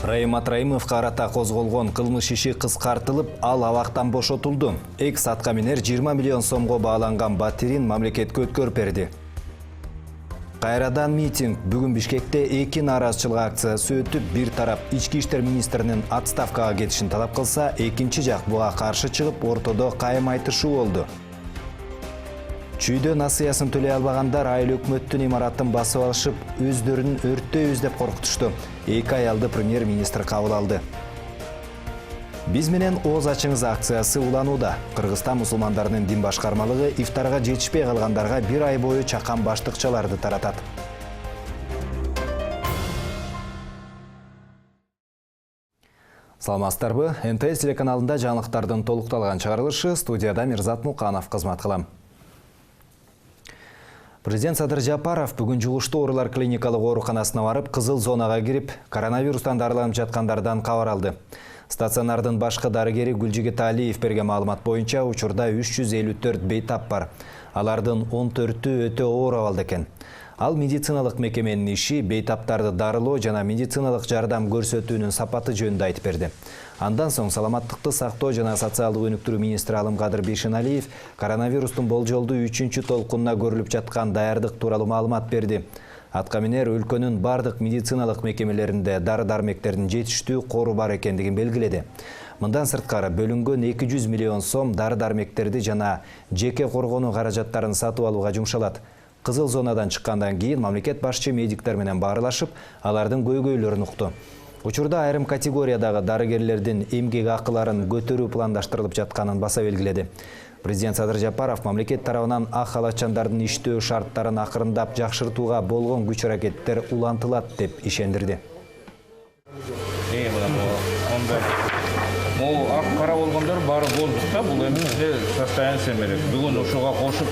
Райымат Райымовго карата козголгон кылмыш иши кыскартылып, ал абактан бошотулду. Экс атка минер 20 миллион сомго бааланган батирин мамлекетке өткөрүп берди. Кайрадан митинг. Бүгүн Бишкекте 2 нааразычылык акциясы өтүп, бир тарап ички иштер министринин отставкага кетишин талап кылса, экинчи жак буга каршы чыгып, ортодо кайым айтышуу болду. Чүйдө насыясын төлөй албагандар айыл өкмөттүн имаратын басып алышып, өздөрүн өрттөйбүз деп коркутушту. 2 аялды премьер-министр кабыл алды. Биз менен ооз ачыңыз акциясы уланууда. Кыргызстан мусулмандарынын дин башкармалыгы ифтарга жетишпей калгандарга 1 ай бою чакан баштыкчаларды таратат. Саламатсыздарбы? НТС телеканалында жаңылыктардын толукталган чыгарылышы, студияда Мирзат Муканов кызмат кылам. Президент Садыр Жапаров бүгүн жугуштуу оорулар клиникалык ооруканасына барып, кызыл зонага кирип, коронавирустан дарыланып жаткандардан кабар алды. Стационардын башкы дарыгери Гүлжигит Алиев берген маалымат боюнча учурда 354 бейтап бар. Алардын 14-ü өтө оор абалда экен. Ал медициналык мекеменин иши бейтаптарды дарылоо жана медициналык жардам көрсөтүүнүн сапаты жөнүндө айтып берди. Андан соң саламаттыкты сактоо жана социалдык өнүктүрүү министри Алымкадыр Бейшеналиев коронавирустун болжолдуу 3-чү толкунуна көрүлүп жаткан даярдык тууралуу маалымат берди. Атка минер өлкөнүн бардык медициналык мекемелеринде дары-дармектердин жетиштүү кору бар экендигин белгиледи. Мындан сырткары бөлүнгөн 200 миллион сом дары-дармектерди жана жеке коргонуу каражаттарын сатып алууга жумшалат. Кызыл зонадан чыккандан кийин мамлекет башчы медиктер менен баарлашып, алардын көйгөйлөрүн укту. Учурда айрым категориядагы дарыгерлердин эмгек акыларын көтөрүү пландаштырылып жатканын баса белгиледи. Президент Садыр Жапаров мамлекет тарабынан ак халатчандардын иштөө шарттарын акырындап жакшыртууга болгон күч-аракеттер улантылат деп ишендирди. Ак кара болгондор баары болдук да, бул эми состояние менен. Бүгүн ошого кошуп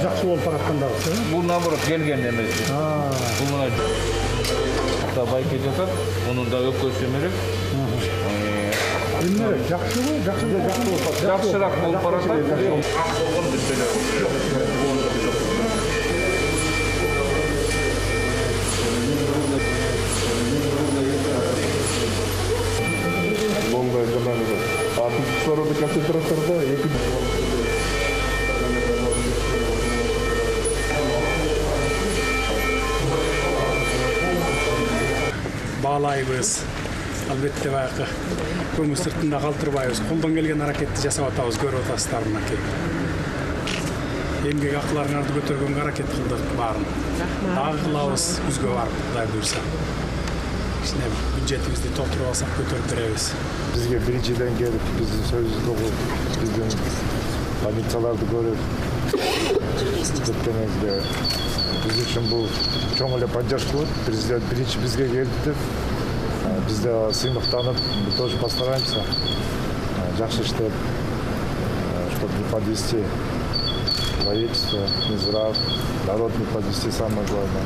жакшы болуп бараткандары. Бул наоборот келген эмес. Бул мына да байке жатат, мунун да өкөсү мерек. Эмне жакшыбы? Жакшыраак болуп баратат. Ак болгон бүттөлө. Бомба жанагы артык кислороду концентраторда баалайбыз. Албетте баягы көмүр сыртында калтырбайбыз. Колдон келген аракетти жасап атабыз, көрүп атасыздар мынакей. Эмгек акыларыңарды көтөргөнгө аракет кылдык баарын. Дагы кылабыз күзгө барып, Кудай буйрса. Кичине бюджетибизди толтуруп алсак көтөрүп беребиз. бизге биринчиден келип, биздин сөзүбүздү угуп, биздин больницаларды көрүп, кеткенибизде биз үчүн бул чоң эле поддержка болот. Президент биринчи бизге келип деп, биз да сыймыктанып, мы тоже постараемся жакшы иштеп, чтобы не подвести правительство, Минздрав, народ не подвести, самое главное.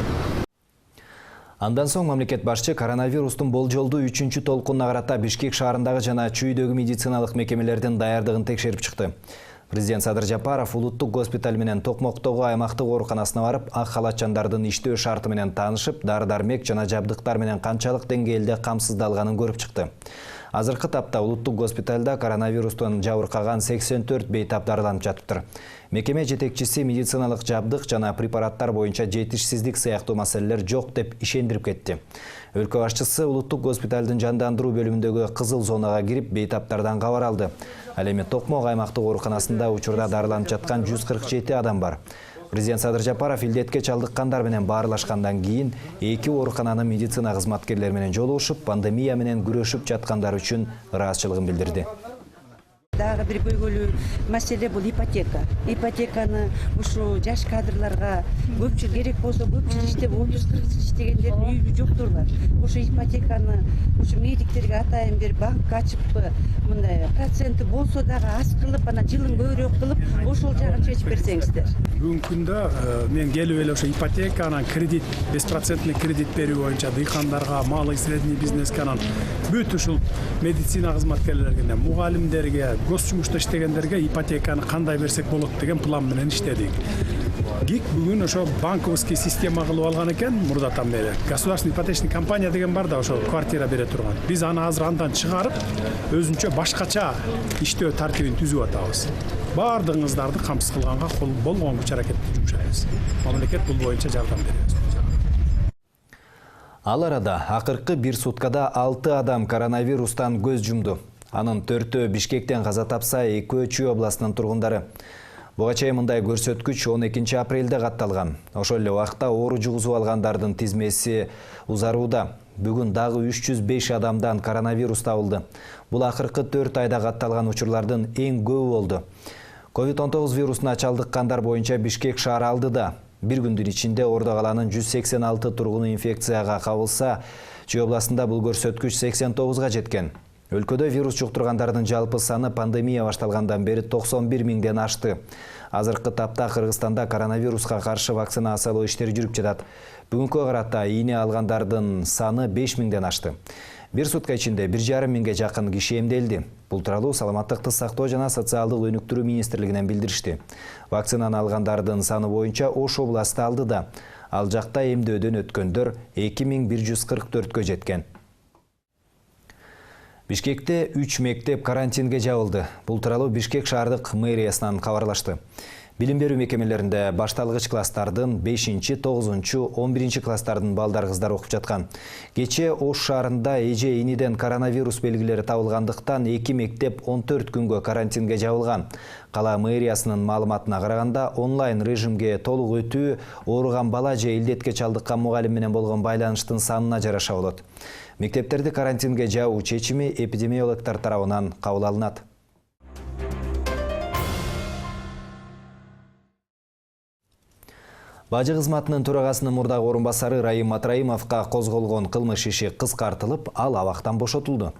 Андан соң мамлекет башчы коронавирустун болжолдуу 3-чү толкунуна карата Бишкек шаарындагы жана чүйдөгү медициналык мекемелердин даярдыгын текшерип чыкты. Президент Садыр Жапаров улуттук госпиталь менен Токмоктогу аймактык ооруканасына барып, ак халатчандардын иштөө шарты менен таанышып, дары-дармек жана жабдыктар менен канчалык деңгээлде камсыздалганын көрүп чыкты. Азыркы тапта улуттук госпитальда коронавирустан жабыркаган 84 бейтап дарыланып жатыптыр. Мекеме жетекчиси медициналык жабдык жана препараттар боюнча жетишсиздик сыяктуу маселелер жок деп ишендирип кетти. Өлкө башчысы улуттук госпиталдын жандандыруу бөлүмүндөгү кызыл зонага кирип бейтаптардан кабар алды. Ал эми Токмок аймактык ооруканасында учурда дарыланып жаткан 147 адам бар. Президент Садыр Жапаров илдетке чалдыккандар менен баарлашкандан кийин 2 оорукананын медицина кызматкерлери менен жолугушуп, пандемия менен күрөшүп жаткандар үчүн ыраазычылыгын билдирди. Дагы бир көйгөйлүү маселе бул ипотека. Ипотеканы ушу жаш кадрларга көпчүлүк керек болсо көпчүлүк иштеп 30-40 жыл иштегендердин үйү жоктур бар. Ошо ипотеканы ушу медиктерге атайын бир банк ачыппы, мындай проценти болсо дагы аз кылып, ана жылын көбүрөөк кылып, ошол жагын чечип берсеңиздер. Бүгүнкү күндө мен келип эле ошо ипотека, анан кредит, 5% кредит берүү боюнча дыйкандарга, малый и средний бизнеске, анан бүт ушул медицина кызматкерлерине, мугалимдерге, гос жумушта иштегендерге ипотеканы кандай берсек болот деген план менен иштедик. ГИК бүгүн ошо банковский система кылып алган экен мурдатан бери. Государственный ипотечный компания деген бар да ошо квартира бере турган. Биз аны азыр андан чыгарып, өзүнчө башкача иштөө тартибин түзүп атабыз. Бардыгыңыздарды камсыз кылганга болгон аракетти жумшайбыз. Мамлекет бул боюнча жардам беребиз. Ал арада акыркы бир суткада 6 адам коронавирустан көз жумду. Анын 4-өө Бишкектен каза тапса, 2-өө Чүй областынын тургундары. Буга чейин мындай көрсөткүч 12 апрелде катталган. Ошол эле убакта оору жугузуп алгандардын тизмеси узарууда. Бүгүн дагы 305 адамдан коронавирус табылды. Бул акыркы 4 айда катталган учурлардын эң көбү болду. COVID-19 вирусуна чалдыккандар боюнча Бишкек шаары алдыда. Бир күндүн ичинде Ордо каланын 186 тургуну инфекцияга кабылса, Чүй областында бул көрсөткүч 89га жеткен. Өлкөдө вирус жуктургандардын жалпы саны пандемия башталгандан бери 91 миңден ашты. Азыркы тапта Кыргызстанда коронавируска каршы вакцинациялоо иштери жүрүп жатат. Бүгүнкү карата ийне алгандардын саны 5 миңден ашты. Бир сутка ичинде 1,5 миңге жакын киши эмделди. Бул тууралуу Саламаттыкты сактоо жана социалдык өнүктүрүү министрлигинен билдиришти. Вакцинаны алгандардын саны боюнча Ош областы алдыда. Ал жакта эмдөөдөн өткөндөр 2144кө жеткен. Бишкекте 3 мектеп карантинге жабылды. Бул тууралуу Бишкек шаардык мэриясынан кабарлашты. Билим берүү мекемелеринде башталгыч класстардын 5-9, 11 класстардын балдар кыздар окуп жаткан. Кечээ Ош шаарында эже иниден коронавирус белгилери табылгандыктан 2 мектеп 14 күнгө карантинге жабылган. Кала мэриясынын маалыматына караганда онлайн режимге толук өтүү ооруган бала же илдетке чалдыккан мугалим менен болгон байланыштын санына жараша болот. Мектептерди карантинге жабуу чечими эпидемиологдор тарабынан кабыл алынат. Бажы кызматынын төрагасынын мурдагы орун басары Раим Матраимовго козголгон кылмыш иши кыскартылып, ал абактан бошотулду.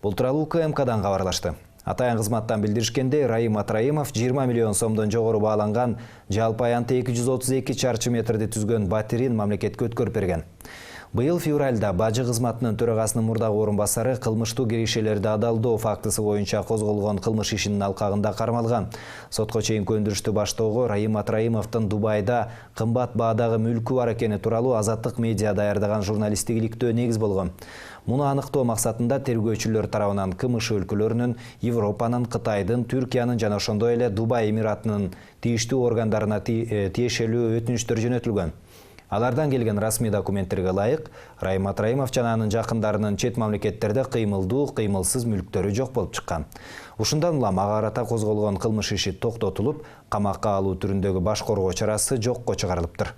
Бул тууралуу УКМКдан кабарлашты. Атайын кызматтан билдиришкенде, Раим Матраимов 20 миллион сомдон жогору бааланган жалпы аянты 232 чарчы метрди түзгөн батирин мамлекетке өткөрүп берген. Быйыл февралда бажы кызматынын төрагасынын мурдагы орун басары кылмыштуу киришелерди адалдоо фактысы боюнча козголгон кылмыш ишинин алкагында кармалган. Сотко чейин көндүрүштү баштоого Раим Матраимовдун Дубайда кымбат баадагы мүлкү бар экени тууралуу Азаттык медиа даярдаган журналисттик иликтөө негиз болгон. Муну аныктоо максатында тергөөчүлөр тарабынан КМШ өлкөлөрүнүн, Европанын, Кытайдын, Түркиянын жана ошондой эле Дубай Эмиратынын тийиштүү органдарына тиешелүү өтүнүчтөр жөнөтүлгөн. Алардан келген расмий документтерге ылайык, Раим Матраимов жана анын жакындарынын чет мамлекеттерде кыймылдуу, кыймылсыз мүлктөрү жок болуп чыккан. Ушундан улам ага карата козголгон кылмыш иши токтотулуп, камакка алуу түрүндөгү баш коргоо чарасы жокко чыгарылыптыр.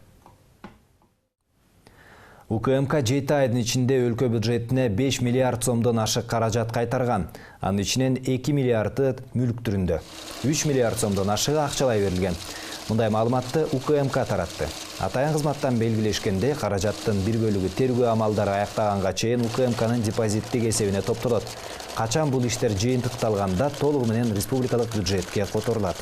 УКМК 7 айдын ичинде өлкө бюджетине 5 миллиард сомдон ашык каражат кайтарган. Анын ичинен 2 миллиарды мүлк түрүндө, 3 миллиард сомдон ашыгы акчалай берилген. Мындай маалыматты УКМК таратты. Атайын кызматтан белгилешкенде, каражаттын бир бөлүгү тергөө амалдары аяктаганга чейин УКМКнын депозиттик эсебине топтолот. Качан бул иштер жыйынтыкталганда толугу менен республикалык бюджетке которулат.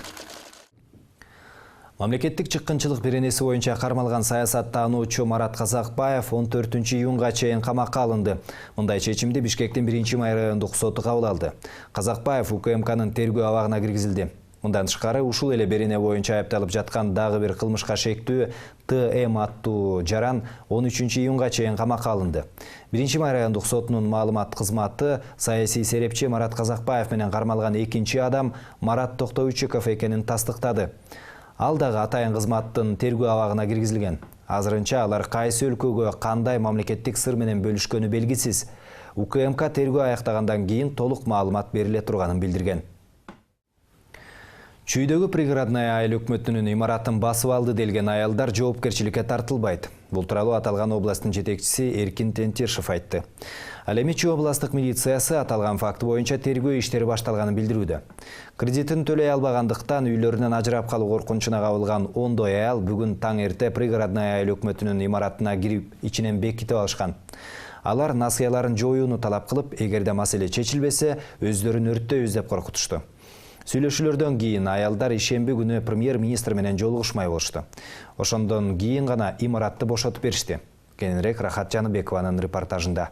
Мамлекеттик чыккынчылык беренеси боюнча кармалган саясаттануучу Марат Казакбаев 14 июнга чейин камакка алынды. Мындай чечимди Бишкектин 1-май райондук соту кабыл алды. Казакбаев УКМКнын тергөө абагына киргизилди. Мындан тышкары ушул эле берене боюнча айыпталып жаткан дагы бир кылмышка шектүү ТМ аттуу жаран 13 июнга чейин камакка алынды. 1-май райондук сотунун маалымат кызматы саясий серепчи Марат Казакбаев менен кармалган экинчи адам Марат Токтоучиков экенин тастыктады. Ал дагы атайын кызматтын тергөө абагына киргизилген. Азырынча алар кайсы өлкөгө кандай мамлекеттик сыр менен бөлүшкөнү белгисиз. УКМК тергөө аяктагандан кийин толук маалымат бериле турганын билдирген. Чүйдөгү пригородная айыл өкмөтүнүн имаратын басып алды делген аялдар жоопкерчиликке тартылбайт. Бул тууралуу аталган областтын жетекчиси Эркин Тентишев айтты. Ал эми Чүй областтык милициясы аталган факты боюнча тергөө иштери башталганын билдирүүдө. Кредитин төлөй албагандыктан үйлөрүнөн ажырап калуу коркунучуна кабылган 10 аял бүгүн таң эрте пригородная айыл өкмөтүнүн имаратына кирип ичинен бекитип алышкан. Алар насыяларын жоюуну талап кылып, эгерде маселе чечилбесе, өздөрүн өрттөйбүз деп коркутушту. Сүйлөшүүлөрдөн кийин аялдар ишемби күнү премьер-министр менен жолугушмай болушту. Ошондон кийин гана имаратты бошотуп беришти. Кененирээк Рахат Жаныбекованын репортажында.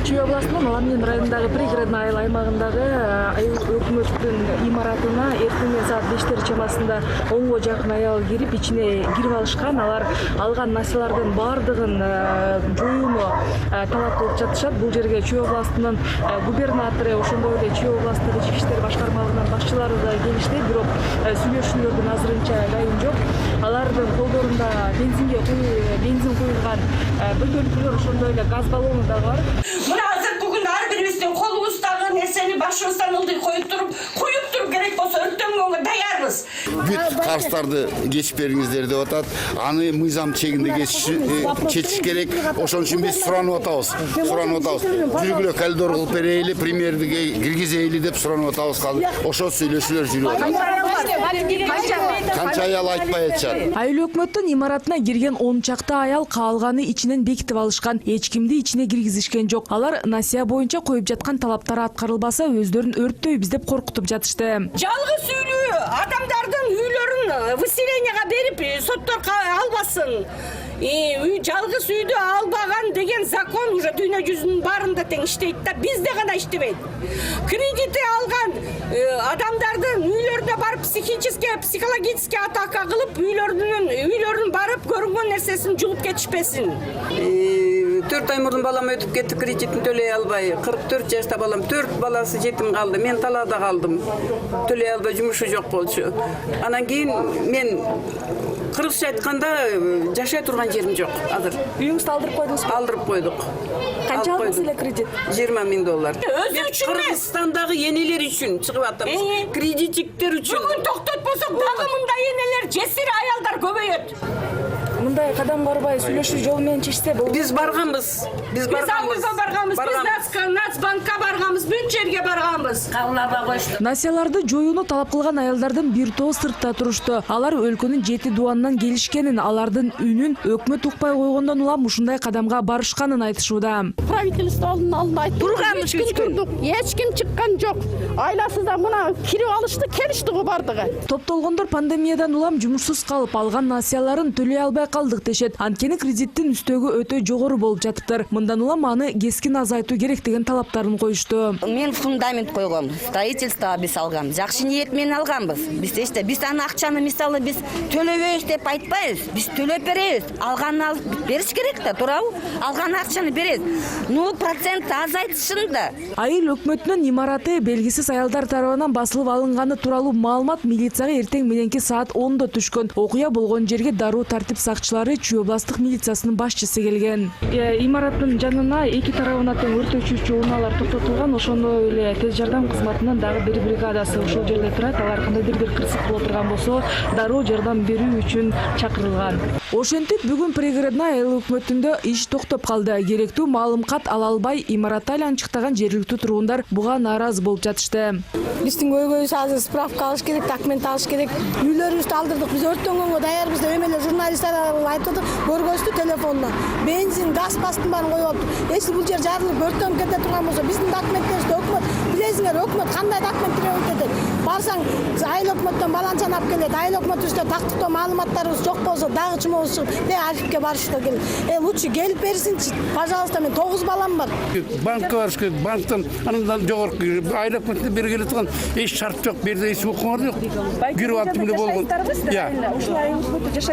Чүй областынын Ламин районундагы пригородный айыл аймагындагы өкмөттүн имаратына эртеңен саат 5 чамасында 10 жакын аял кирип, ичине кирип алышкан. Алар алган насилардын бардыгын жоюуну талап кылып жатышат. Бул жерге Чүй областынын губернатору, ошондой эле Чүй областындагы ички иштер башкармалыгынын башчылары да келишти, бирок сүйлөшүүлөрдүн азырынча дайын жок. Алардын колдорунда бензин куюлган бөтөлкөлөр, ошондой эле газ баллону да бар. Мына азыр бүгүн ар бирибиздин колубуздагы нерсени башыбыздан ылдый коюп туруп керек болсо өрттөнгөнгө даярбыз. Бүт карстарды кечип бериңиздер деп атат. Аны мыйзам чегинде чечиш керек. Ошон үчүн биз суранып атабыз. Жүргүлө коридор кылып берели, премьерге киргизели деп суранып атабыз. Ошо сүйлөшүүлөр жүрүп атат. Канча аял айтпай атышат. Айыл өкмөттүн имаратына кирген 10 чакты аял каалганы ичинен бекитип алышкан. Эч кимди ичине киргизишкен жок. Алар насия боюнча коюп жаткан талаптары аткарылбаса, өздөрүн өрттөйбүз деп коркутуп жатышты. Жалгыз үйлүү адамдардын үйлөрүн выселенияга берип соттор албасын. Жалгыз үйдү албаган деген закон уже дүйнө жүзүнүн баарында тең иштейт да, бизде гана иштебейт. Кредити алган адамдардын үйлөрүнө барып психологический атака кылып, үйлөрүн барып көрүнгөн нерсесин жугуп кетишпесин. 4 ай мурдун балам өтүп кетти, кредитин төлөй албай. 44 жашта балам, 4 баласы жетим калды. Мен талаада калдым. Төлөй албай жумушу жок болчу. Анан кийин мен кыргызча айтканда жашай турган жерим жок азыр. Үйүңүздү алдырып койдуңузбу? Алдырып койдук. Канча алдыңыз эле кредит? 20 000 доллар. Өзү үчүн эмес. Кыргызстандагы энелер үчүн чыгып атабыз. Кредиттер үчүн. Бүгүн токтотпосок дагы мындай энелер, жесир аялдар көбөйөт. Мындай кадам барбай сүйлөшүү жолу менен чечсе болот. Биз барганбыз. Биз барганбыз. Нацбанкка барганбыз, бүт жерге барганбыз. Кабылаба кошту. Насияларды жоюуну талап кылган аялдардын бир тобу сыртта турушту. Алар өлкөнүн 7 дуанынан келишкенин, алардын үнүн өкмөт укпай койгондон улам ушундай кадамга барышканын айтышууда. Правительствонун алдында айтып турганбыз, турдук. Эч ким чыккан жок. Айласызда мына кирип алышты, келишти го бардыгы. Топтолгондор пандемиядан улам жумушсуз калып, алган насияларын төлөй албай калдык дешет. Анткени кредиттин үстөгү өтө жогору болуп жатыптыр. Мындан улам аны кескин азайтуу керек деген талаптарын коюшту. Мен фундамент койгом, строительство биз алгам, жакшы ниет менен алганбыз. Биз аны акчаны мисалы биз төлөбөйбүз деп айтпайбыз. Биз төлөп беребиз. Алганын алып бериш керек да, туурабы? Алган акчаны беребиз. 0% азайтышын да. Айыл өкмөтүнүн имараты белгисиз аялдар тарабынан басылып алынганы тууралуу маалымат милицияга эртең мененки саат 10-да түшкөн. Окуя болгон жерге дароо тартип сакчылары Чүй областык милициясынын башчысы келген. Имараттын жанына эки тарабына тең өртөчүчү унаалар токтотулган. Ошондой эле тез жардам кызматынын дагы бир бригадасы ошол жерде турат. Алар кандайдыр бир кырсык боло турган болсо, дароо жардам берүү үчүн чакырылган. Ошентип бүгүн пригородный айыл өкмөтүндө иш токтоп калды. Керектүү маалым кат ала албай, имаратты айланчыктаган жергиликтүү тургундар буга нааразы болуп жатышты. Биздин көйгөйүбүз азыр справка алыш керек, документ алыш керек. Үйлөрүбүздү алдырдык, биз өрттөнгөнгө даярбыз деп эмелер журналисттер айтып көргөздү телефондон. Бензин, газ бастын баарын коюп алып, эси бул жер жарылып өрттөнүп кете турган болсо, биздин документтерибизди өкмөт, билесиңер, өкмөт кандай документтер өтөтөт. Барсаң, айыл өкмөттөн баланчаны алып келет. Айыл өкмөтүбүздө тактыктуу маалыматтарыбыз жок болсо, дагы чумобуз чыгып, архивге барышка керек. Лучше келип берсинчи, пожалуйста, мен 9 балам бар. Банкка барыш керек, банктан андан жогорку айыл өкмөтүнө бери келе турган эч шарт жок, берде эч укуңар жок. Кирип аттым эле болгон.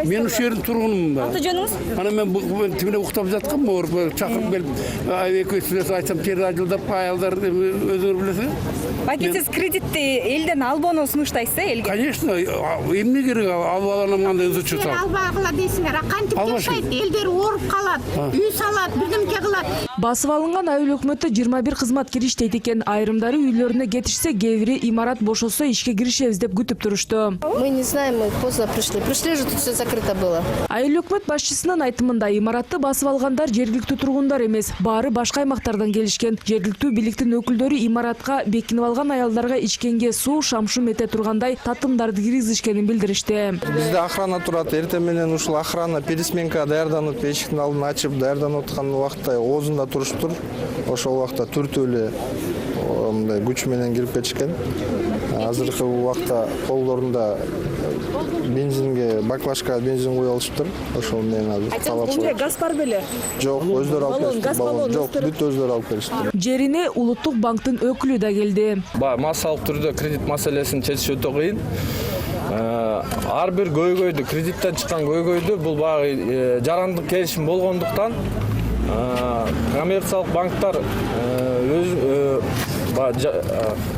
Мен ушул жердин тургунумун. Аты жөнүңүз? Ана мен тимине уктап жаткам, чакырып келип, экөөсүнө айтсам, тери ажылдап аялдар өзүңөр билесиңер. Баки сиз кредитти элден албоону сунуштайсыз, элге? Конечно, эмне керек алып алам андай ызычы тап. Албагыла дейсиңер, кантип жашайт, элдер ооруп калат, үй салат, бирдемке кылат. Басып алынган айыл өкмөттө 21 кызматкер иштейт экен. Айрымдары үйлөрүнө кетишсе, кээбири имарат бошосо ишке киришебиз деп күтүп турушту. Мы не знаем, мы поздно пришли. Пришли же, тут все закрыто было. Айыл өкмөт башчысынын айтымында, имаратты басып алгандар жергиликтүү тургундар эмес, баары башка аймактардан келишкен. Жергиликтүү бийликтин өкүлдөрү имаратка бекинип алган аялдарга ичкенге суу, шамшум эте тургандай татымдарды киргизишкенин билдиришти. Бизде охрана турат, эртең менен ушул охрана пересменка даярданып, эшиктин алдын ачып, даярданып аткан убакта оозунда туруштур. Ошол убакта түртүү эле мындай күч менен кирип кетишкен. Азыркы убакта колдорунда бензинге баклажка бензин куюп алышыптыр. Ошол менен азыр талап коюп. Газ бар беле? Жок, өздөрү алып беришти. баллон, Жок, бүт өздөрү алып беришти. Жерине Улуттук банктын өкүлү да келди. Массалык түрдө кредит маселесин чечиш өтө кыйын. Ар бир көйгөйдү, кредиттен чыккан көйгөйдү бул баягы жарандык келишим болгондуктан коммерциялык банктар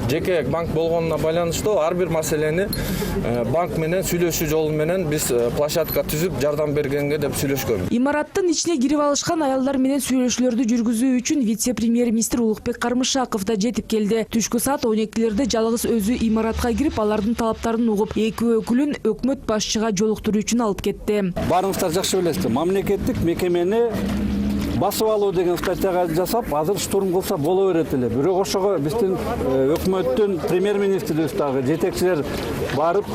жеке банк болгонуна байланыштуу ар бир маселени банк менен сүйлөшүү жолу менен биз площадка түзүп жардам бергенге деп сүйлөшкөнбүз. Имараттын ичине кирип алышкан аялдар менен сүйлөшүүлөрдү жүргүзүү үчүн вице-премьер-министр Улукбек Кармышаков да жетип келди. Түшкү саат 12-лерде жалгыз өзү имаратка кирип, алардын талаптарын угуп, эки өкүлүн өкмөт башчыга жолуктуруу үчүн алып кетти. Баарыңыздар жакшы билесиздер, мамлекеттик мекемени басып алуу деген статьяга жасап, азыр штурм кылса боло берет эле. Бирок ошого биздин өкмөттүн премьер-министрибиз дагы жетекчилер барып,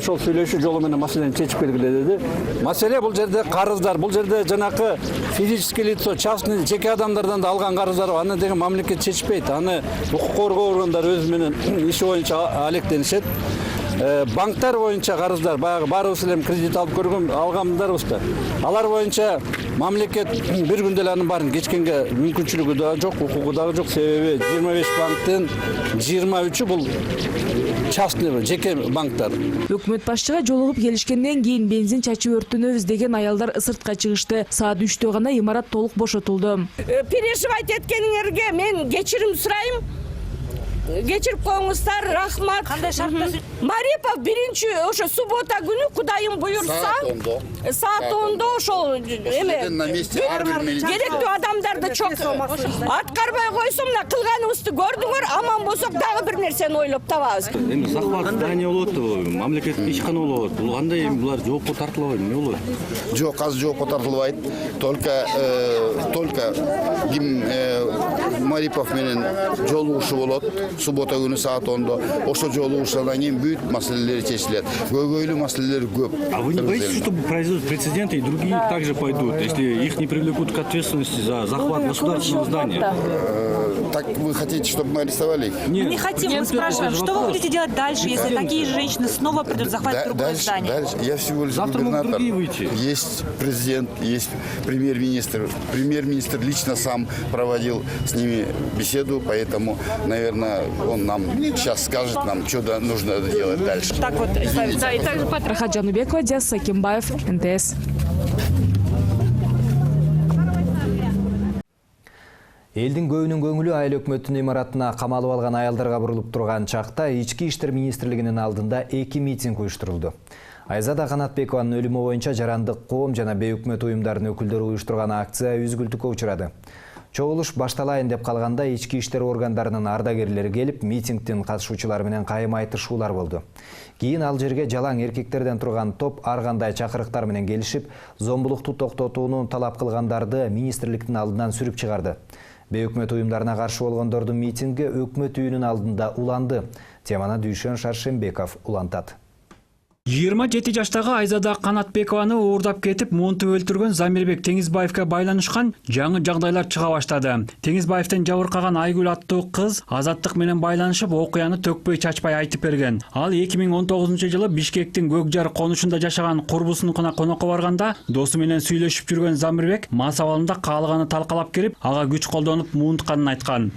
ошол сүйлөшүү жолу менен маселени чечип келгиле деди. Маселе бул жерде карыздар, бул жерде жанакы физический лицо, частный жеке адамдардан да алган карыздар, аны деген мамлекет чечпейт. Аны укук коргоо органдары өзү менен иши боюнча алектенишет. Банктар боюнча карыздар, баягы баарыбыз эле кредит алып алгандарбыз да. Алар боюнча мамлекет бир күндө эле анын баарын кечкенге мүмкүнчүлүгү да жок, укугу да жок. Себеби 25 банктын 23-ü бул частный жеке банктар. Өкмөт башчыга жолугуп келишкенден кийин бензин чачып өрттөнөбүз деген аялдар сыртка чыгышты. Саат 3-тө гана имарат толук бошотулду. Переживать эткениңерге мен кечирим сурайм. Кечирип коюңуздар, рахмат. Кандай шартта? Марипов биринчи ошо суббота күнү Кудайым буюрса, саат 10-до ошол керектүү адамдарды чок аткарбай койсом, мына кылганыбызды көрдүңөр, аман болсок дагы бир нерсени ойлоп табабыз. Эми захват здания болот, мамлекеттик ишкана болот. Бул кандай булар жоопко тартылбайбы, эмне болот? Жок, азыр жоопко тартылбайт. Только Марипов менен жолугушуу болот. Суббота күнү саат 10-до. Ошо жолугушуудан кийин бүт маселелер чечилет. Көйгөйлүү маселелер көп. А вы не боитесь, что произойдут прецеденты и другие также пойдут, если их не привлекут к ответственности за захват государственного здания? Так вы хотите, чтобы мы арестовали их? Нет. Не хотим, мы спрашиваем, что вы будете делать дальше, если такие женщины снова придут захватить другое здание? Дальше. Я всего лишь губернатор. Есть президент, есть премьер-министр. Премьер-министр лично сам проводил с ними беседу, поэтому, наверное, он нам сейчас скажет, нам, что нужно делать дальше. Так вот, да, и также Рахат Жанубекова, Диас Сакимбаев, НТС. Элдин көбүнүн көңүлү айыл өкмөттүн имаратына камалып алган аялдарга бурулуп турган чакта Ички иштер министрлигинин алдында 2 митинг уюштурулду. Айзада Канатбекованын өлүмү боюнча жарандык коом жана бейөкмөт уюмдарынын өкүлдөрү уюштурган акция үзгүлтүккө учурады. Чогулуш башталайын деп калганда ички иштер органдарынын ардагерлери келип, митингдин катышуучулары менен кайым айтышуулар болду. Кийин ал жерге жалаң эркектерден турган топ ар кандай чакырыктар менен келишип, зомбулукту токтотууну талап кылгандарды министрликтин алдынан сүрүп чыгарды. Бейөкмөт уюмдарына каршы болгондордун митинги өкмөт үйүнүн алдында уланды. Теманы Дүйшөн Шаршембеков улантат. 27 жаштагы Айзада Канатбекованы уурдап кетип, муунтуп өлтүргөн Замирбек Теңизбаевка байланышкан жаңы жагдайлар чыга баштады. Теңизбаевден жабыркаган Айгүл аттуу кыз Азаттык менен байланышып, окуяны төкпөй чачпай айтып берген. Ал 2019-жылы Бишкектин Көкжар конушунда жашаган курбусунукуна конокко барганда, досу менен сүйлөшүп жүргөн Замирбек мас абалында каалаганы талкалап кирип, ага күч колдонуп муунтканын айткан.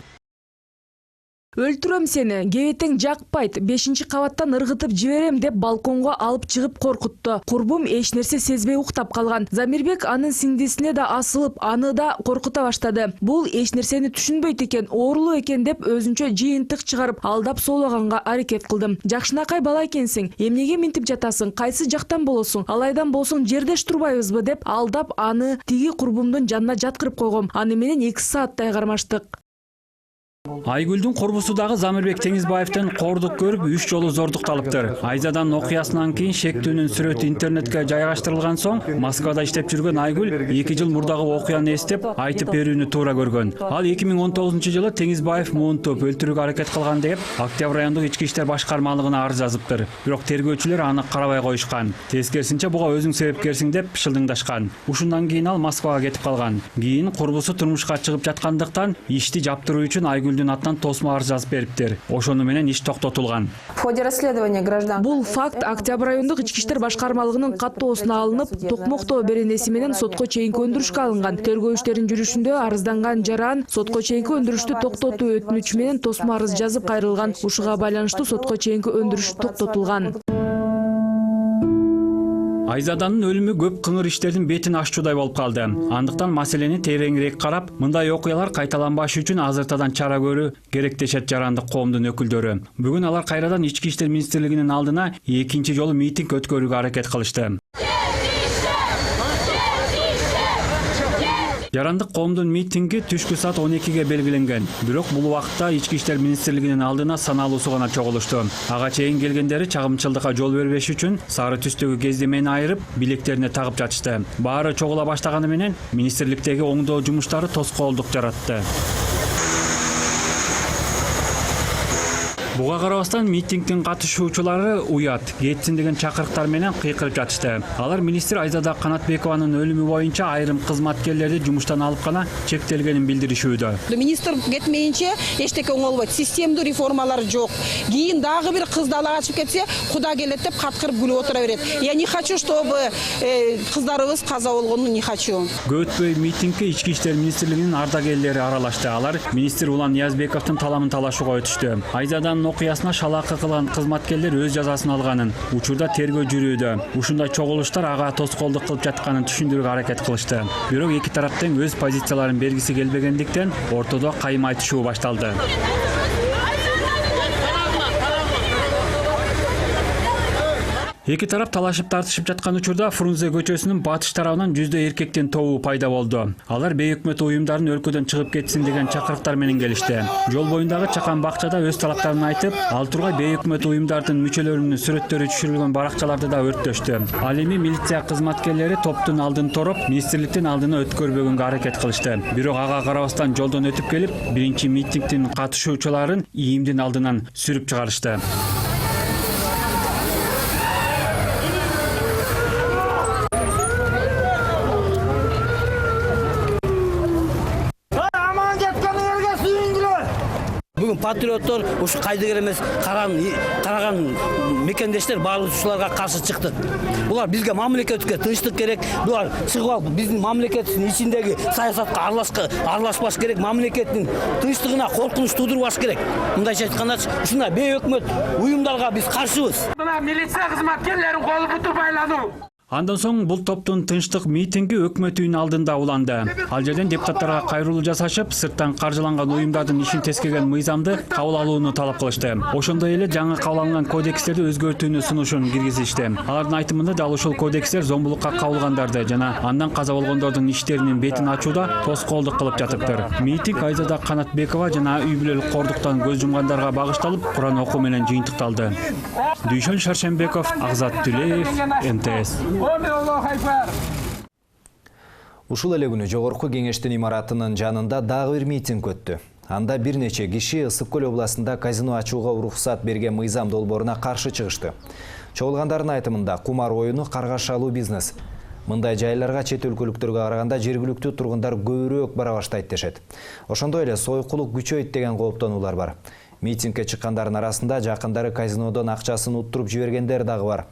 Өлтүрөм сени, кебетең жакпайт, 5-кабаттан ыргытып жиберем деп балконго алып чыгып коркутту. Курбум эч нерсе сезбей уктап калган. Замирбек анын сиңдисине да асылып, аны да коркута баштады. Бул эч нерсени түшүнбөйт экен, оорулуу экен деп өзүнчө жыйынтык чыгарып, алдап соолаганга аракет кылдым. Жакшынакай бала экенсиң, эмнеге минтип жатасың, кайсы жактан болосуң, алайдан болсоң жердеш турбайбызбы деп алдап аны тиги курбумдун жанына жаткырып койгом. Аны менен 2 сааттай кармаштык. Айгүлдүн курбусу дагы Замирбек Теңизбаевден кордук көрүп 3 жолу зордукталыптыр. Айзаданын окуясынан кийин шектүүнүн сүрөтү интернетке жайгаштырылган соң, Москвада иштеп жүргөн Айгүл 2 жыл мурдагы окуяны эстеп, айтып берүүнү туура көргөн. Ал 2019-жылы Теңизбаев муунтуп өлтүрүүгө аракет кылган деп Октябрь райондук ички иштер башкармалыгына арыз жазыптыр. Бирок тергөөчүлөр аны карабай коюшкан. Тескерисинче буга өзүң себепкерсиң деп шылдыңдашкан. Ушундан кийин ал Москвага кетип калган. Кийин курбусу турмушка чыгып жаткандыктан ишти жаптыруу үчүн Айгүл Айгүлдүн атынан тосма арыз жазып бериптир. Ошону менен иш токтотулган. В ходе расследования граждан. Бул факт Октябрь райондук ички иштер башкармалыгынын каттоосуна алынып, токмоктоо беренеси менен сотко чейинки өндүрүшкө алынган. Тергөө иштеринин жүрүшүндө арызданган жаран сотко чейинки өндүрүштү токтотуу өтүнүчү менен тосма арыз жазып кайрылган. Ушуга байланыштуу сотко чейинки өндүрүш токтотулган. Айзаданын өлүмү көп кыңыр иштердин бетин аччудай болуп калды. Андыктан маселени тереңирээк карап, мындай окуялар кайталанбашы үчүн азыртадан чара көрүү керек дешет жарандык коомдун өкүлдөрү. Бүгүн алар кайрадан Ички иштер министрлигинин алдына экинчи жолу митинг өткөрүүгө аракет кылышты. Жарандык коомдун митинги түшкү саат 12-ге белгиленген. Бирок бул убакытта Ички иштер министрлигинин алдына саналуусу гана чогулушту. Ага чейин келгендери чагымчылдыкка жол бербеш үчүн сары түстөгү кездемени айырып, билектерине тагып жатышты. Баары чогула баштаганы менен министрликтеги оңдоо жумуштары тоскоолдук жаратты. Буга карабастан митингдин катышуучулары уят, кетсин деген чакырыктар менен кыйкырып жатышты. Алар министр Айзада Канатбекованын өлүмү боюнча айрым кызматкерлерди жумуштан алып гана чектелгенин билдиришүүдө. Министр кетмейинче эчтеке оңолбойт. Системдүү реформалар жок. Кийин дагы бир кыз далага чыгып кетсе, Куда келет деп каткырып күлүп отура берет. Я не хочу, чтобы кыздарыбыз каза болгонун не хочу. Көтпөй митингге Ички иштер министрлигинин ардагерлери аралашты. Алар министр Улан Ниязбековдун таламын талашууга өтүштү. Айзаданын окуясына шалакы кылган кызматкерлер өз жазасын алганын, учурда тергөө жүрүүдө. Ушундай чогулуштар ага тоскоолдук кылып жатканын түшүндүрүүгө аракет кылышты. Бирок эки тараптын өз позицияларын бергиси келбегендиктен ортодо кайым айтышуу башталды. Эки тарап талашып тартышып жаткан учурда Фрунзе көчөсүнүн батыш тарабынан жүздө эркектин тобу пайда болду. Алар бейөкмөт уюмдардын өлкөдөн чыгып кетсин деген чакырыктар менен келишти. Жол боюндагы чакан бакчада өз талаптарын айтып, ал тургай бейөкмөт уюмдардын мүчөлөрүнүн сүрөттөрү түшүрүлгөн баракчаларды да өрттөштү. Ал эми милиция кызматкерлери топтун алдын тороп, министрликтин алдына өткөрбөгөнгө аракет кылышты. Бирок ага карабастан жолдон өтүп келип, биринчи митингдин катышуучуларын ИИМдин алдынан сүрүп чыгарышты. Бүгүн патриоттор ушу кайдыгер эмес караган мекендештер баалоочуларга каршы чыкты. Булар бизге мамлекетке тынчтык керек. Булар чыгып алып биздин мамлекеттин ичиндеги саясатка аралашпаш керек. Мамлекеттин тынчтыгына коркунуч туудурбаш керек. Мындайча айтканда ушундай бейөкмөт уюмдарга биз каршыбыз. Мына милиция кызматкерлерин колу буту байлануу. Андан соң бул топтун тынчтык митинги өкмөт үйүнүн алдында уланды. Ал жерден депутаттарга кайрылуу жасашып, сырттан каржыланган уюмдардын ишин тескеген мыйзамды кабыл алууну талап кылышты. Ошондой эле жаңы кабыл алынган кодекстерди өзгөртүүнү сунушун киргизишти. Алардын айтымында дал ушул кодекстер зомбулукка кабылгандарды жана андан каза болгондордун иштеринин бетин ачууда тоскоолдук кылып жатыптыр. Митинг Айзада Канатбекова жана үй бүлөлүк кордуктан көз жумгандарга багышталып, Куран окуу менен жыйынтыкталды. Дүйшөн Шаршенбеков, Агзат Түлеев, МТС. Ушул эле күнү Жогорку Кеңештин имаратынын жанында дагы бир митинг өттү. Анда бир нече киши Ысык көл областында казино ачууга уруксат берген мыйзам долбооруна каршы чыгышты. Чогулгандардын айтымында кумар оюну каргашалуу бизнес. Мындай жайларга чет өлкөлүктөргө караганда жергиликтүү тургундар көбүрөөк бара баштайт дешет. Ошондой эле сойкулук күчөйт деген кооптонуулар бар. Митингге чыккандардын арасында жакындары казинодон акчасын уттуруп жибергендер дагы бар.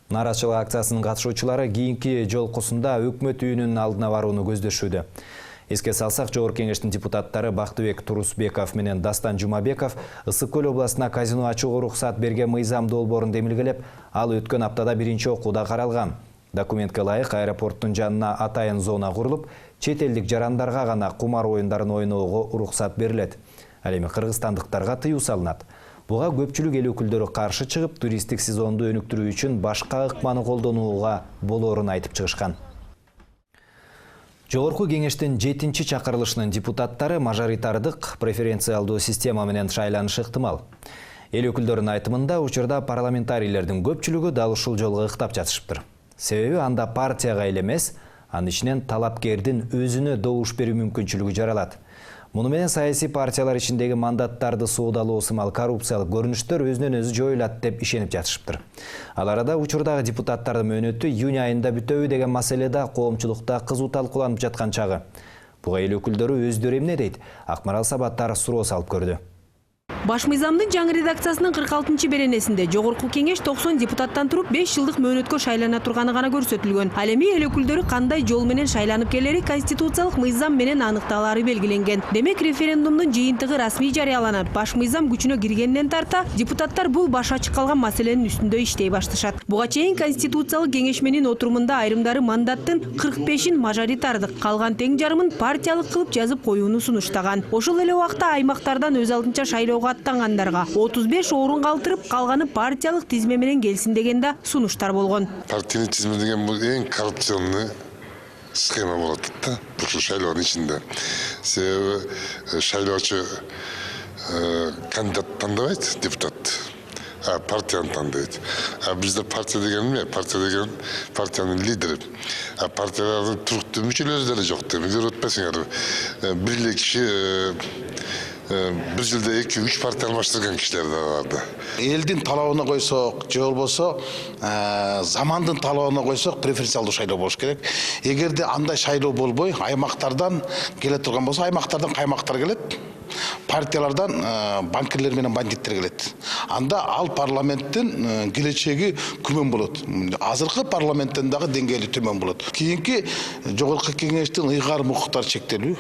Нараачылык акциясынын катышуучулары кийинки жолкусунда өкмөт үйүнүнүн алдына барууну көздөшүүдө. Эске салсак, Жогорку Кеңештин депутаттары Бактыбек Турусбеков менен Дастан Жумабеков Ысык көл областына казино ачууга уруксат берген мыйзам долбоорун демилгелеп, ал өткөн аптада биринчи окууда каралган. Документке ылайык аэропорттун жанына атайын зона курулуп, чет элдик жарандарга гана кумар оюндарын ойноого уруксат берилет. Ал эми кыргызстандыктарга тыюу салынат. Буга көпчүлүк эл өкүлдөрү каршы чыгып, туристтик сезонду өнүктүрүү үчүн башка ыкманы колдонууга болоорун айтып чыгышкан. Жогорку Кеңештин 7-чи чакырылышынын депутаттары мажоритардык преференциалдуу система менен шайланышы ыктымал. Эл өкүлдөрүнүн айтымында учурда парламентарийлердин көпчүлүгү дал ушул жолго ыктап жатышыптыр. Себеби анда партияга эле эмес, анын ичинен талапкердин өзүнө добуш берүү мүмкүнчүлүгү жаралат. Муну менен саясий партиялар ичиндеги мандаттарды суудалоо сымал коррупциялык көрүнүштөр өзүнөн өзү жоюлат деп ишенип жатышыптыр. Ал арада учурдагы депутаттардын мөөнөтү июнь айында бүтөбү деген маселе да коомчулукта кызуу талкууланып жаткан чагы. Буга эл өкүлдөрү өздөрү эмне дейт? Акмарал Сабаттар суроо салып көрдү. Баш мыйзамдын жаңы редакциясынын 46-чы беренесинде жогорку кеңеш 90 депутаттан туруп 5 жылдык мөөнөткө шайлана турганы гана көрсөтүлгөн. Ал эми эл өкүлдөрү кандай жол менен шайланып келери конституциялык мыйзам менен аныкталары белгиленген. Демек референдумдун жыйынтыгы расмий жарыяланат. Баш мыйзам күчүнө киргенден тарта депутаттар бул баш ачык калган маселенин үстүндө иштей башташат. Буга чейин конституциялык кеңешменин отурумунда айрымдары мандаттын 45-ин мажоритардык, калган тең жарымын партиялык кылып жазып коюуну сунуштаган. Ошол эле убакта аймактардан өз алдынча шайлоого аттангандарга 35 орун калтырып, калганы партиялык тизме менен келсин деген да сунуштар болгон. Партиялык тизме деген бул эң коррупционный схема болот да, бул шайлоонун ичинде. Себеби шайлоочу кандидат тандабайт, депутат. Партияны тандайт. Бизде партия деген эмне? Партия деген партиянын лидери. Партиялардын туруктуу мүчөлөрү деле жок. Демек өтпөсүңөр. Бир эле киши bir жылда 2-3 партия алмаштырган кишилер да барды. Элдин талабына койсок, же болбосо замандын талабына койсок, преференциалдуу шайлоо болуш керек. Эгерде андай шайлоо болбой, аймактардан келе турган болсо, аймактардан каймактар келет. Партиялардан банкирлер менен бандиттер келет. Анда ал парламенттин келечеги күмөн болот. Азыркы парламенттен дагы деңгээли төмөн болот. Кийинки жогорку кеңештин ыйгар укуктары чектелүү.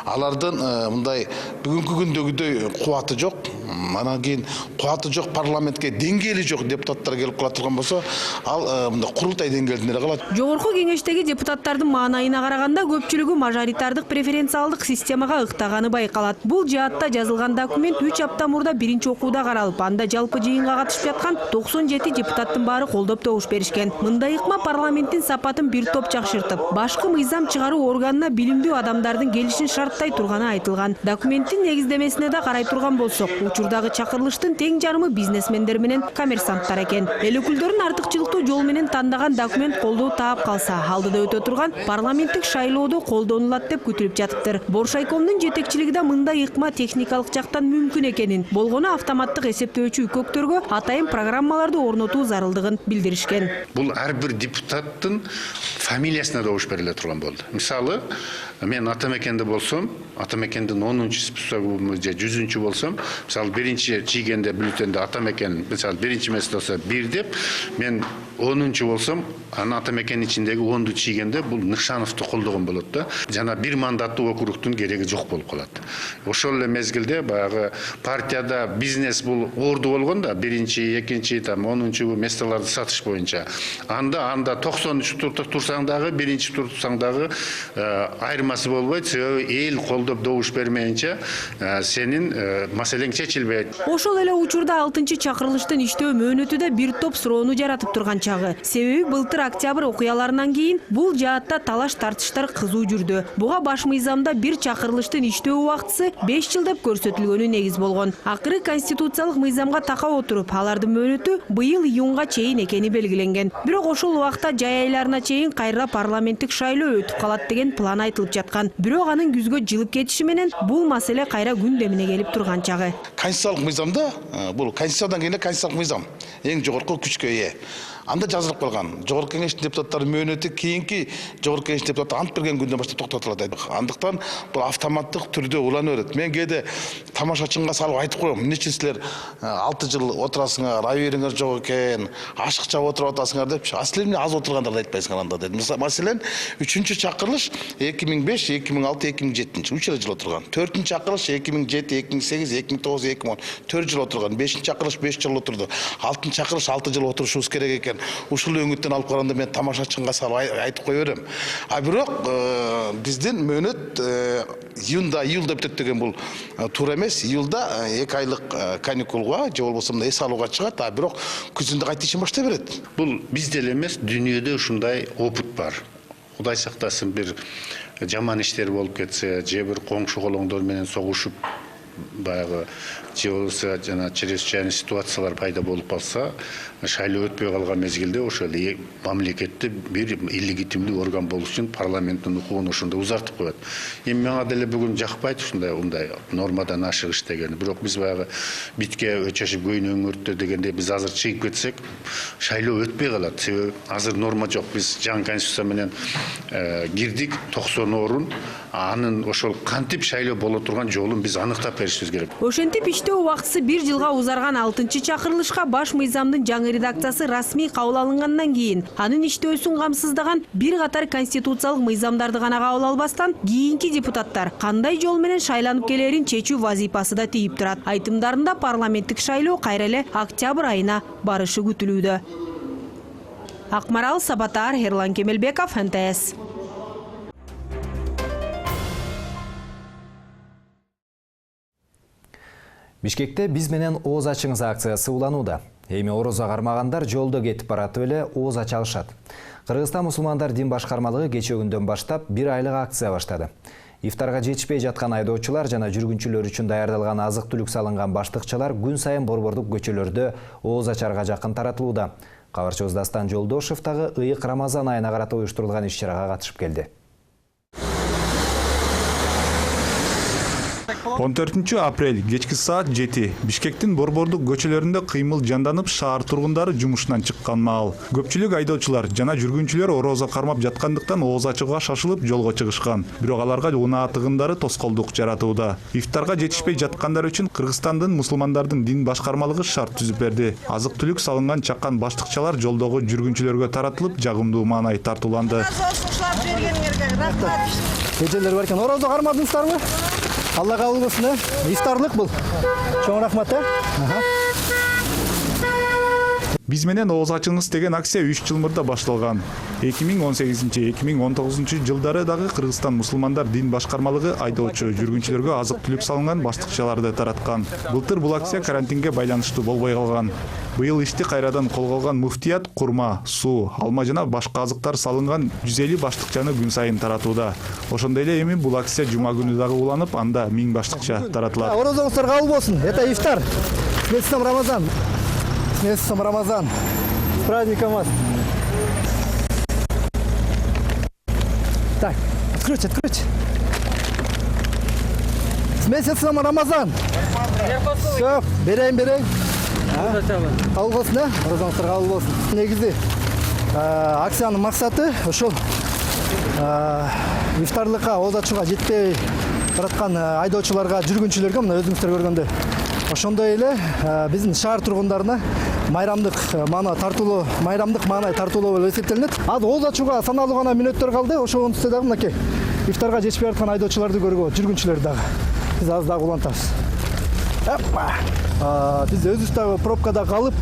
Алардын мындай бүгүнкү күндөгүдөй кубаты жок. Анан кийин кубаты жок парламентке деңгээли жок депутаттар келип кала турган болсо, ал мындай курултай деңгээлинде калат. Жогорку кеңештеги депутаттардын маанайына караганда көпчүлүгү мажоритардык преференциалдык системага ыктаганы байкалат. Бул жаатта жазылган документ 3 апта мурда биринчи окууда каралып, анда жалпы жыйынга катышып жаткан 97 депутаттын баары колдоп добуш беришкен. Мындай ыкма парламенттин сапатын бир топ жакшыртып, башкы мыйзам чыгаруу органына билимдүү адамдардын келишин шарттай турганы айтылган. Документтин негиздемесине да карай турган болсок, учурдагы чакырылыштын тең жарымы бизнесмендер менен коммерсанттар экен. Эл өкүлдөрүн артыкчылыктуу жол менен тандаган документ колдоо таап калса, алдыда өтө турган парламенттик шайлоодо колдонулат деп күтүлүп жатыптыр. Боршайкомдун жетекчилигинде мындай ыкма техникалык жактан мүмкүн экенин, болгону автоматтык эсептөөчү үкөктөргө атайын программаларды орнотуу зарылдыгын билдиришкен. Бул ар бир депутаттын фамилиясына добуш бериле турган болду. Мисалы, мен Атамекенде болсом, Атамекендин 10-чу списогу же 100-чү болсом, мисалы биринчи чийгенде бюллетенде Атамекен, мисалы биринчи месте болсо 1 деп, мен 10-чу болсом, аны Атамекенин ичиндеги 10-ду чийгенде бул Ныкшановду колдогон болот да. Жана бир мандаттуу округтун кереги жок болуп калат. Ошол эле мезгилде баягы партияда бизнес бул орду болгон да, биринчи, экинчи, там 10-чу местелерди сатыш боюнча. Анда 93 турсаң дагы, биринчи турсаң дагы айырмасы болбойт. Себеби эл колдоп добуш бермейинче сенин маселең чечилбейт. Ошол эле учурда 6-чы чакырылыштын иштөө мөөнөтү да бир топ суроону жаратып турган чагы. Себеби былтыр октябрь окуяларынан кийин бул жаатта талаш тартыштар кызуу жүрдү. Буга баш мыйзамда бир чакырылыштын иштөө убактысы 5 жыл деп көрсөтүлгөнү негиз болгон. Акыры конституциялык мыйзамга такап отуруп, алардын мөөнөтү быйыл июнга чейин экени белгиленген. Бирок ошол убакта жай айларына чейин кайра парламенттик шайлоо өтүп калат деген план айтылып жаткан. Бирок анын күзгө жылып кетиши менен бул маселе кайра күндемине келип турган чагы. Конституциялык мыйзамда бул конституциядан кийин конституциялык мыйзам эң жогорку күчкө ээ. Анда жазылып калган. Жогорку кеңештин депутаттары мөөнөтү кийинки жогорку кеңештин депутаты ант берген күндөн баштап токтотулат. Андыктан бул автоматтык түрдө улана берет. Мен кээде тамашачынга салып айтып коем, эмне үчүн силер 6 жыл отурасыңар, айвериңер жок экен, ашыкча отуруп атасыңар деп. Аслы эмне аз отургандарды айтпайсыңар анда дедим. Маселен, 3-чү чакырылыш 2005, 2006, 2007, 3 жыл отурган. 4-чү чакырылыш 2007, 2008, 2009, 2010, 4 жыл отурган. 5-чи чакырылыш 5 жыл отурду. 6-чы чакырылыш 6 жыл отурушубуз керек экен. Ушул өңүттөн алып караганда мен тамашачынга салып айтып кое берем. Бирок биздин мөөнөт июлда бүтөт деген бул туура эмес. Июлда 2 айлык каникулга же болбосо эс алууга чыгат, бирок күзүндө кайта ишин баштай берет. Бул бизде эле эмес, дүйнөдө ушундай опыт бар. Кудай сактасын, бир жаман иштер болуп кетсе, же бир коңшу колоңдор менен согушуп баягы же болбосо жана чрезвычайный ситуациялар пайда болуп калса, шайлоо өтпөй калган мезгилде ошол мамлекетте бир иллегитимдүү орган болуш үчүн парламенттин укугун ошондо узартып коет. Эми мага деле бүгүн жакпайт ушундай нормадан ашык иштеген. Бирок биз баягы битке өчөшүп көйнө өңөртө дегенде биз азыр чыгып кетсек, шайлоо өтпөй калат. Себеби азыр норма жок. Биз жаңы конституция менен кирдик, 90 орун. Анын ошол кантип шайлоо боло турган жолун биз аныктап беришибиз керек. Ошентип иштөө убактысы 1 жылга узарган 6-чакырылышка баш мыйзамдын жаңы редакциясы расмий кабыл алынгандан кийин анын иштөөсүн камсыздаган бир катар конституциялык мыйзамдарды гана кабыл албастан кийинки депутаттар кандай жол менен шайланып келерин чечүү вазифасы да тийип турат. Айтымдарында парламенттик шайлоо кайра эле октябрь айына барышы күтүлүүдө. Акмарал Сабатар, Ерлан Кемелбеков, НТС. Бишкекте биз менен ооз ачыңыз акциясы уланууда. Эми орозо кармагандар жолдо кетип баратып эле ооз ача алышат. Кыргызстан мусулмандар дин башкармалыгы кечээ күндөн баштап 1 айлык акция баштады. Ифтарга жетишпей жаткан айдоочулар жана жүргүнчүлөр үчүн даярдалган азык-түлүк салынган баштыкчалар күн сайын борбордук көчөлөрдө ооз ачарга жакын таратылууда. Кабарчыбыз Дастан Жолдошев дагы ыйык Рамазан айына карата уюштурулган иш-чарага катышып келди. 14 апрель кечки саат 7 Бишкектин борбордук көчөлөрүндө кыймыл жанданып, шаар тургундары жумушунан чыккан маал. Көпчүлүк айдоочулар жана жүргүнчүлөр орозо кармап жаткандыктан ооз ачууга шашылып жолго чыгышкан. Бирок аларга унаа тыгындары тоскоолдук жаратууда. Ифтарга жетишпей жаткандар үчүн Кыргызстандын мусулмандардын дин башкармалыгы шарт түзүп берди. Азык-түлүк салынган чакан баштыкчалар жолдогу жүргүнчүлөргө таратылып, жагымдуу маанай тартууланды. Кечелер баркен орозо кармадыңыздарбы? Алла кабыл болсун, ифтарлык бул. Чоң рахмат, Биз менен ооз ачыңыз деген акция 3 жыл мурда башталган. 2018-2019 жылдары дагы Кыргызстан мусулмандар дин башкармалыгы айдоочу жүргүнчүлөргө азык-түлүк салынган баштыкчаларды тараткан. Былтыр бул акция карантинге байланыштуу болбой калган. Быйыл ишти кайрадан колго алган муфтият курма, суу, алма жана башка азыктар салынган 150 баштыкчаны күн сайын таратууда. Ошондой эле эми бул акция жума күнү дагы уланып, анда 1000 баштыкча таратылат. Орозоңуздар кабыл болсун. Это ифтар. С Рамазан. С Рамазан. С праздником вас. Так, откройте. С месяцем Рамазан. Все, берейин. Кабыл болсун, орозоңуздар кабыл болсун. Негизи акциянын максаты ошол ифтарлыкка ооз ачууга жетпей бараткан айдоочуларга, жүргүнчүлөргө мына өзүңүздөр көргөндөй ошондой эле биздин шаар тургундарына майрамдык маанай тартуулоо болуп эсептелинет. Азыр ооз ачууга саналуу гана мүнөттөр калды. Ошонун үстүнө дагы мынакей ифтарга жетишпей аткан айдоочуларды көргө, жүргүнчүлөрдү дагы биз азыр дагы улантабыз. Биз өзүбүз дагы пробкада калып,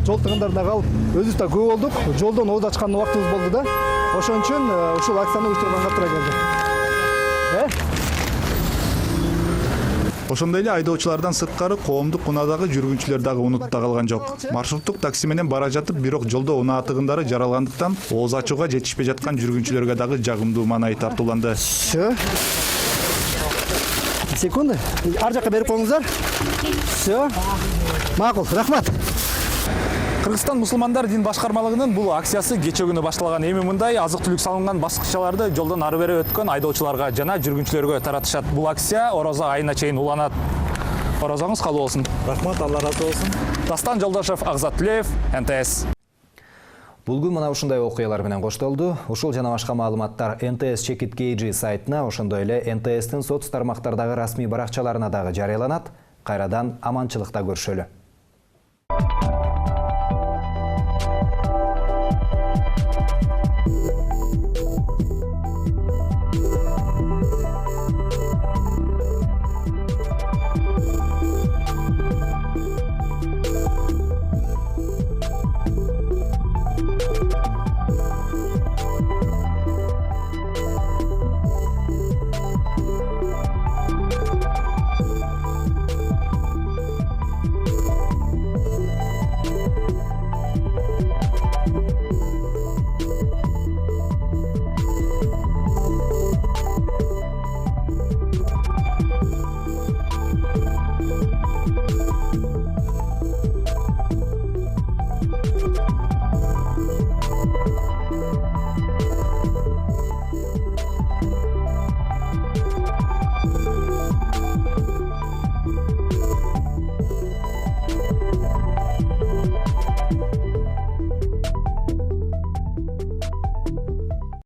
жол тыгындарында калып, өзүбүз дагы көп болдук. Жолдон ооз ачкан убактыбыз болду да. Ошон үчүн ушул акцияны уюштурганга туура келди. Ошондой эле айдоочулардан сырткары коомдук унаадагы жүргүнчүлөр дагы унутта калган жок. Маршруттук такси менен бара жатып, бирок жолдо унаа тыгындары жаралгандыктан ооз ачууга жетишпей жаткан жүргүнчүлөргө дагы жагымдуу маанай тартууланды. Секунды. Ар жакка берип коюңуздар. Все. Макул, рахмат. Кыргызстан мусулмандар дин башкармалыгынын бул акциясы кечээ күнү башталган. Эми мындай азык-түлүк салынган баштыкчаларды жолдон ары бери өткөн айдоочуларга жана жүргүнчүлөргө таратышат. Бул акция орозо айына чейин уланат. Орозоңуз кабыл болсун. Рахмат, Алла разы болсун. Дастан Жолдошев, Агзат Түлеев, НТС. Бул күн мына ушундай окуялар менен коштолду. Ушул жана башка маалыматтар НТС Чекит KG сайтына, ошондой эле НТСтин соц тармактардагы расмий баракчаларына дагы жарыяланат. Кайрадан аманчылыкта көрүшөлү.